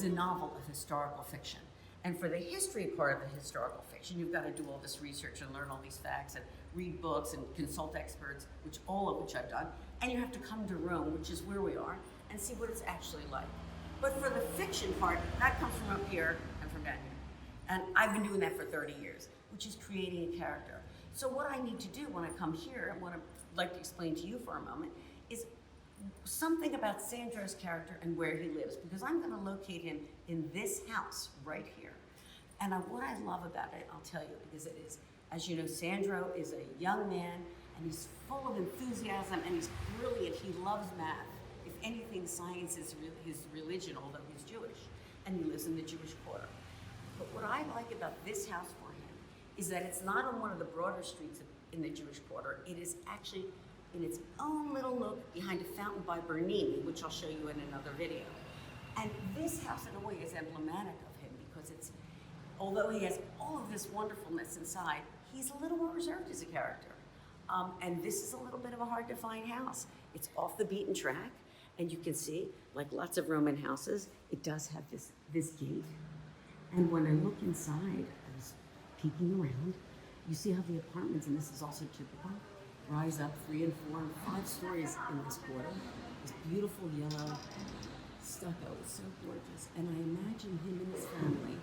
a novel of historical fiction. And for the history part of the historical fiction, you've got to do all this research and learn all these facts and read books and consult experts, all of which I've done. And you have to come to Rome, which is where we are, and see what it's actually like. But for the fiction part, that comes from up here and from down here. And I've been doing that for 30 years, which is creating a character. So what I need to do when I come here, and what I'd like to explain to you for a moment, is something about Sandro's character and where he lives, because I'm going to locate him in this house right here. And what I love about it, I'll tell you, because it is, as you know, Sandro is a young man, and he's full of enthusiasm, and he's brilliant. He loves math. If anything, science is his religion, although he's Jewish, and he lives in the Jewish quarter. But what I like about this house for him is that it's not on one of the broader streets in the Jewish quarter. It is actually in its own little nook behind a fountain by Bernini, which I'll show you in another video. And this house, in a way, is emblematic of him, because although he has all of this wonderfulness inside, he's a little more reserved as a character. And this is a little bit of a hard to find house. It's off the beaten track, and you can see, like lots of Roman houses, it does have this gate. And when I look inside, I was peeking around, you see how the apartments, and this is also typical, rise up 3 and 4 and 5 stories in this quarter. This beautiful yellow stucco, it's so gorgeous. And I imagine him and his family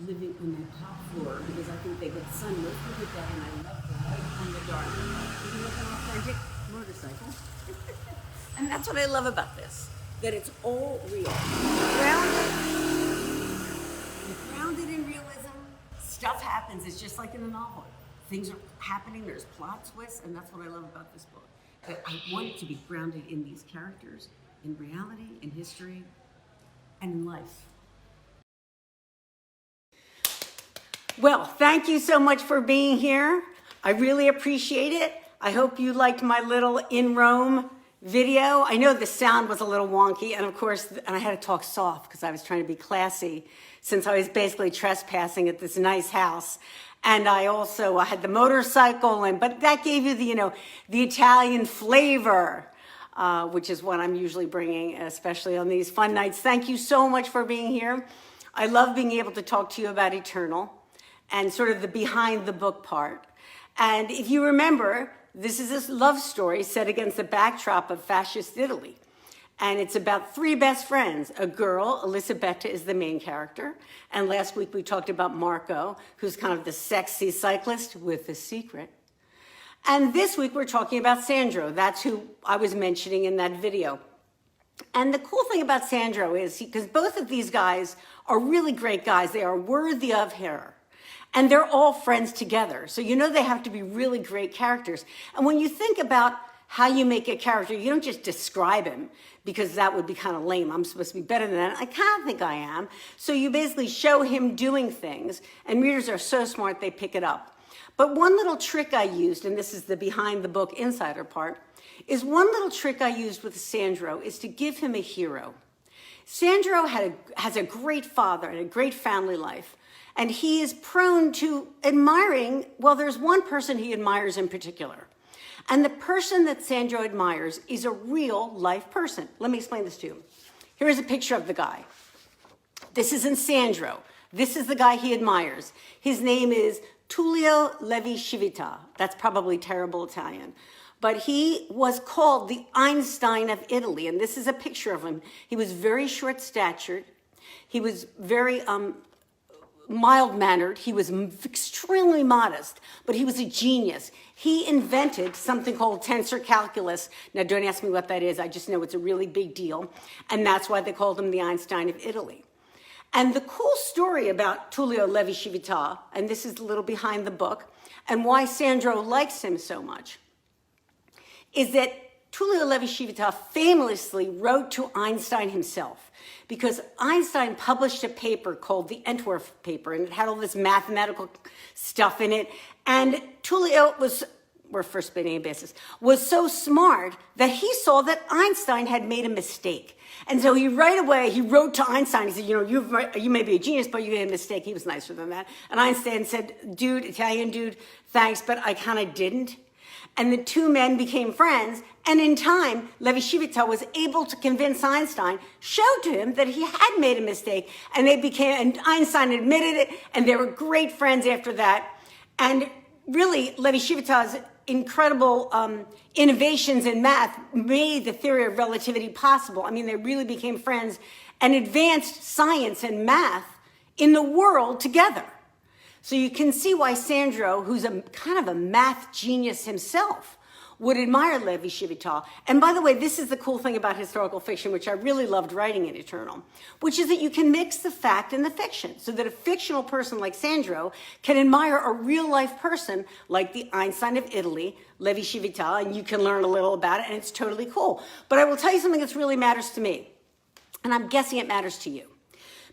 living on that top floor, because I think they get sun most of the day, and I love the light and the dark. Even like an authentic motorcycle. And that's what I love about this, that it's all real. Grounded in realism, stuff happens. It's just like in a novel. Things are happening, there's plot twists, and that's what I love about this book. That I want it to be grounded in these characters, in reality, in history, and in life. Well, thank you so much for being here. I really appreciate it. I hope you liked my little In Rome video. I know the sound was a little wonky, and of course, I had to talk soft because I was trying to be classy, since I was basically trespassing at this nice house. And I also had the motorcycle, but that gave you the Italian flavor, which is what I'm usually bringing, especially on these fun nights. Thank you so much for being here. I love being able to talk to you about Eternal and sort of the behind the book part. And if you remember, this is a love story set against the backdrop of fascist Italy. And it's about 3 best friends. A girl, Elisabetta, is the main character. And last week we talked about Marco, who's kind of the sexy cyclist with a secret. And this week we're talking about Sandro. That's who I was mentioning in that video. And the cool thing about Sandro is, because both of these guys are really great guys, they are worthy of her. And they're all friends together. So they have to be really great characters. And when you think about how you make a character, you don't just describe him, because that would be kind of lame. I'm supposed to be better than that. I kind of think I am. So you basically show him doing things, and readers are so smart, they pick it up. But one little trick I used, and this is the behind the book insider part, is one little trick I used with Sandro is to give him a hero. Sandro has a great father and a great family life. And he is prone to admiring, well, there's one person he admires in particular. And the person that Sandro admires is a real life person. Let me explain this to you. Here is a picture of the guy. This isn't Sandro. This is the guy he admires. His name is Tullio Levi-Civita. That's probably terrible Italian. But he was called the Einstein of Italy. And this is a picture of him. He was very short-statured. He was very mild-mannered. He was extremely modest, but he was a genius. He invented something called tensor calculus. Now, don't ask me what that is. I just know it's a really big deal, and that's why they called him the Einstein of Italy. And the cool story about Tullio Levi-Civita, and this is a little behind the book, and why Sandro likes him so much, is that Tullio Levi-Civita famously wrote to Einstein himself, because Einstein published a paper called the Antwerp paper, and it had all this mathematical stuff in it. And Tullio we're first spinning a basis, was so smart that he saw that Einstein had made a mistake. And so he wrote to Einstein. He said, you may be a genius, but you made a mistake. He was nicer than that. And Einstein said, Italian dude, thanks, but I kind of didn't. And the two men became friends. And in time, Levi-Shivita was able to convince Einstein, showed to him that he had made a mistake. And and Einstein admitted it. And they were great friends after that. And really, Levi-Shivita's incredible innovations in math made the theory of relativity possible. I mean, they really became friends and advanced science and math in the world together. So you can see why Sandro, who's a kind of a math genius himself, would admire Levi-Shivita. And by the way, this is the cool thing about historical fiction, which I really loved writing in Eternal, which is that you can mix the fact and the fiction, so that a fictional person like Sandro can admire a real-life person like the Einstein of Italy, Levi-Shivita, and you can learn a little about it, and it's totally cool. But I will tell you something that really matters to me, and I'm guessing it matters to you.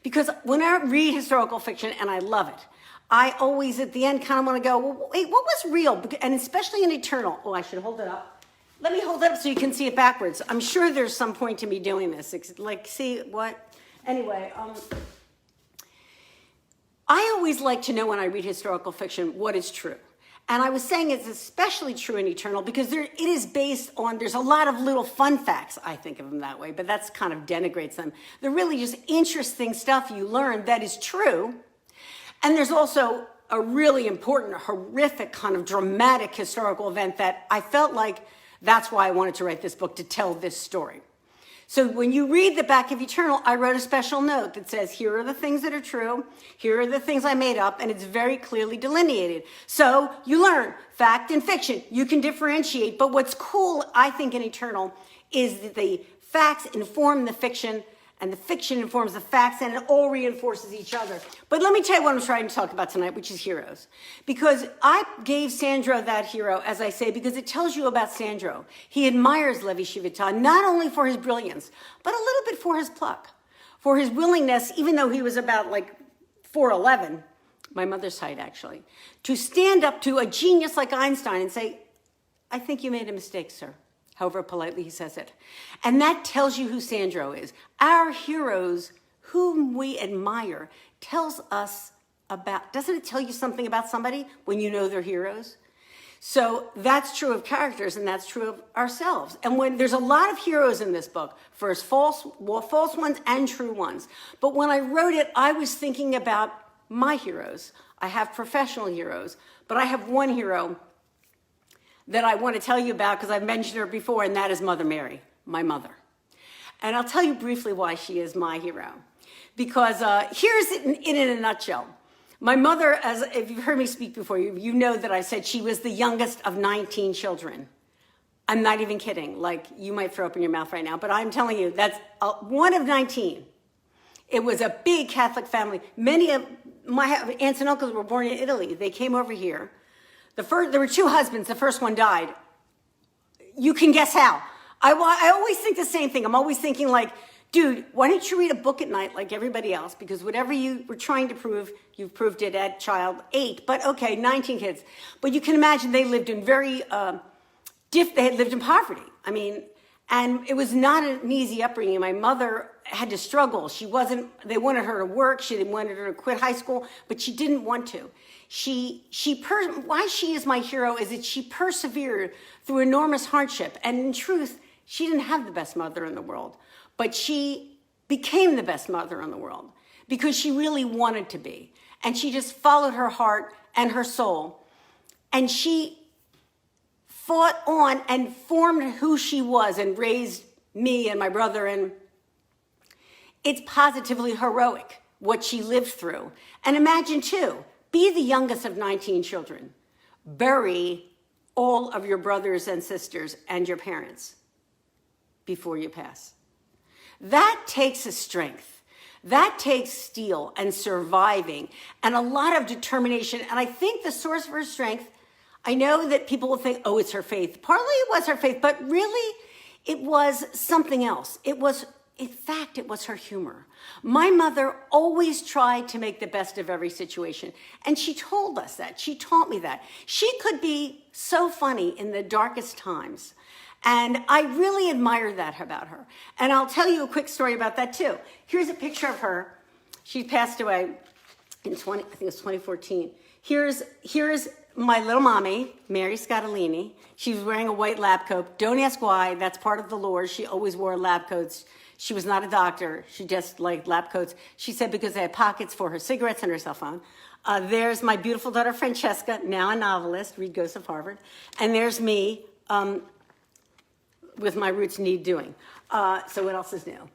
Because when I read historical fiction, and I love it, I always, at the end, kind of want to go, well, wait, what was real? And especially in Eternal. Oh, I should hold it up. Let me hold it up so you can see it backwards. I'm sure there's some point to me doing this. Like, see what? Anyway, I always like to know when I read historical fiction what is true. And I was saying it's especially true in Eternal because it is based on, there's a lot of little fun facts, I think of them that way, but that's kind of denigrates them. They're really just interesting stuff you learn that is true. And there's also a really important, horrific, kind of dramatic historical event that I felt like that's why I wanted to write this book, to tell this story. So when you read the back of Eternal, I wrote a special note that says, here are the things that are true, here are the things I made up, and it's very clearly delineated. So you learn fact and fiction. You can differentiate, but what's cool, I think, in Eternal is that the facts inform the fiction, and the fiction informs the facts, and it all reinforces each other. But let me tell you what I'm trying to talk about tonight, which is heroes. Because I gave Sandro that hero, as I say, because it tells you about Sandro. He admires Levi-Shivita, not only for his brilliance, but a little bit for his pluck, for his willingness, even though he was about like 4'11", my mother's height actually, to stand up to a genius like Einstein and say, I think you made a mistake, sir. However politely he says it. And that tells you who Sandro is. Our heroes, whom we admire, tells us about, doesn't it tell you something about somebody when you know they're heroes? So that's true of characters, and that's true of ourselves. And when there's a lot of heroes in this book, first false ones and true ones. But when I wrote it, I was thinking about my heroes. I have professional heroes, but I have one hero that I want to tell you about because I've mentioned her before, and that is Mother Mary, my mother. And I'll tell you briefly why she is my hero. Because here's it in a nutshell. My mother, as if you've heard me speak before, you know that I said she was the youngest of 19 children. I'm not even kidding. Like, you might throw up in your mouth right now, but I'm telling you, that's one of 19. It was a big Catholic family. Many of my aunts and uncles were born in Italy. They came over here. There were two husbands. The first one died. You can guess how. I always think the same thing. I'm always thinking like, dude, why don't you read a book at night like everybody else? Because whatever you were trying to prove, you've proved it at child 8. But okay, 19 kids. But you can imagine they lived in they had lived in poverty. I mean, and it was not an easy upbringing. My mother had to struggle. They wanted her to work. They wanted her to quit high school, but she didn't want to. Why she is my hero is that she persevered through enormous hardship. And in truth, she didn't have the best mother in the world, but she became the best mother in the world because she really wanted to be. And she just followed her heart and her soul. And she fought on and formed who she was and raised me and my brother. And it's positively heroic what she lived through. And imagine too, be the youngest of 19 children. Bury all of your brothers and sisters and your parents before you pass. That takes a strength. That takes steel and surviving and a lot of determination. And I think the source of her strength, I know that people will think, oh, it's her faith. Partly it was her faith, but really it was something else. In fact, it was her humor. My mother always tried to make the best of every situation. And she told us that. She taught me that. She could be so funny in the darkest times. And I really admire that about her. And I'll tell you a quick story about that too. Here's a picture of her. She passed away in I think it was 2014. Here's my little mommy, Mary Scottolini. She was wearing a white lab coat. Don't ask why. That's part of the lore. She always wore lab coats. She was not a doctor. She just liked lab coats. She said because they had pockets for her cigarettes and her cell phone. There's my beautiful daughter, Francesca, now a novelist, read Ghosts of Harvard. And there's me with my roots need doing. So what else is new?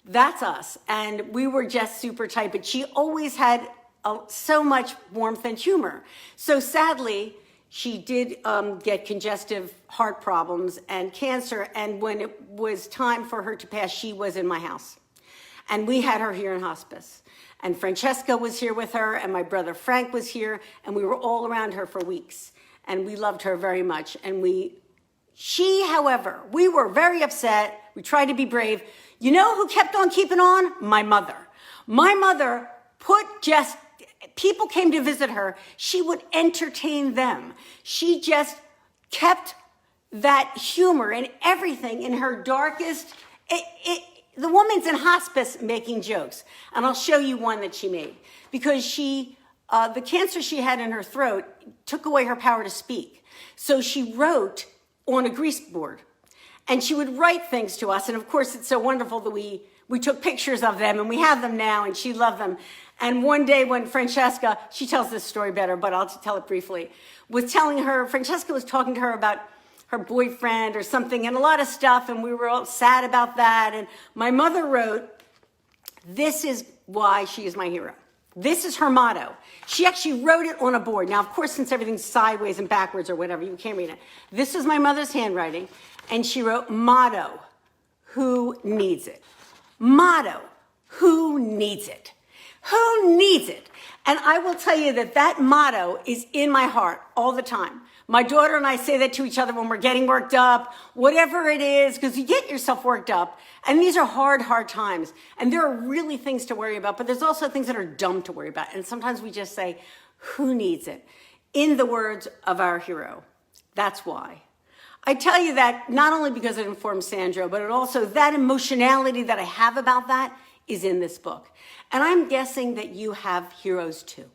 That's us. And we were just super tight, but she always had so much warmth and humor. So sadly, she did get congestive heart problems and cancer. And when it was time for her to pass, she was in my house. And we had her here in hospice. And Francesca was here with her, and my brother Frank was here, and we were all around her for weeks. And we loved her very much. And however, we were very upset. We tried to be brave. You know who kept on keeping on? My mother. My mother people came to visit her. She would entertain them. She just kept that humor and everything in her darkest. The woman's in hospice making jokes. And I'll show you one that she made. Because the cancer she had in her throat took away her power to speak. So she wrote on a grease board. And she would write things to us. And of course, it's so wonderful that we took pictures of them and we have them now and she loved them. And one day when Francesca, she tells this story better, but I'll tell it briefly, Francesca was talking to her about her boyfriend or something and a lot of stuff. And we were all sad about that. And my mother wrote, "This is why she is my hero." This is her motto. She actually wrote it on a board. Now, of course, since everything's sideways and backwards or whatever, you can't read it. This is my mother's handwriting. And she wrote, motto, who needs it? Motto, who needs it? Who needs it? And I will tell you that motto is in my heart all the time. My daughter and I say that to each other when we're getting worked up, whatever it is, because you get yourself worked up. And these are hard, hard times. And there are really things to worry about, but there's also things that are dumb to worry about. And sometimes we just say, who needs it? In the words of our hero. That's why. I tell you that not only because it informs Sandro, but it also, that emotionality that I have about that is in this book. And I'm guessing that you have heroes too.